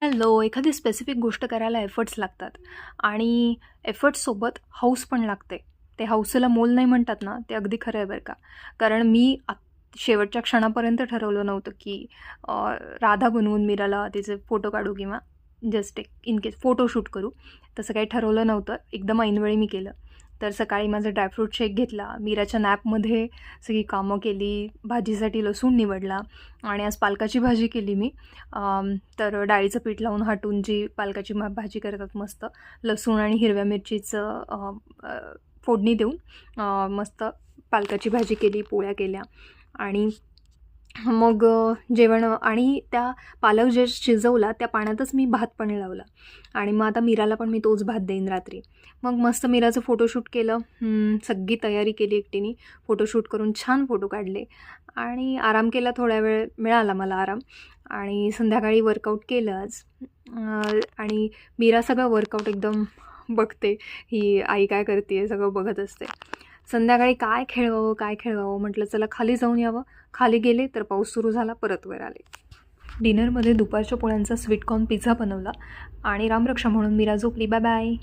एखादी स्पेसिफिक गोष्ट करायला एफर्ट्स लागतात आणि एफर्ट्ससोबत हौस पण लागते. ते हौसेला मोल नाही म्हणतात ना, ते अगदी खरं आहे बरं का. कारण मी शेवटच्या क्षणापर्यंत ठरवलं नव्हतं, की अ, राधा बनवून मीराला तिचे फोटो काढू किंवा जस्ट एक इन केस फोटोशूट करू. तसं काही ठरवलं नव्हतं. एकदम ऐनवेळी मी केलं. तर सकाळी माझा ड्रायफ्रूट शेक घेतला, मीराच्या नॅपमध्ये सगळी कामं केली, भाजीसाठी लसूण निवडला आणि आज पालकाची भाजी केली मी. तर डाळीचं पीठ लावून हाटून जी पालकाची भाजी करतात मस्त, लसूण आणि हिरव्या मिरचीचं फोडणी देऊन मस्त पालकाची भाजी केली, पोळ्या केल्या आणि मग जेवण आणि त्या पालक जे शिजवला त्या पाण्यातच मी भात पण लावला आणि मग आता मीराला पण मी तोच भात देईन रात्री. मग मस्त मीराचं फोटोशूट केलं. सगळी तयारी केली एकटीने. फोटोशूट करून छान फोटो काढले आणि आराम केला. थोड्या वेळ मिळाला मला आराम आणि संध्याकाळी वर्कआउट केलं आज. आणि मीरा सगळं वर्कआउट एकदम बघते. ही आई काय करते सगळं बघत असते. संध्याकाळी काय खेळवावं म्हटलं चला खाली जाऊन यावं. खाली गेले तर पाऊस सुरू झाला, परत वर आले. डिनरमध्ये दुपारच्या पोळ्यांचा स्वीटकॉर्न पिझ्झा बनवला आणि रामरक्षा म्हणून मीरा झोपली. Bye bye.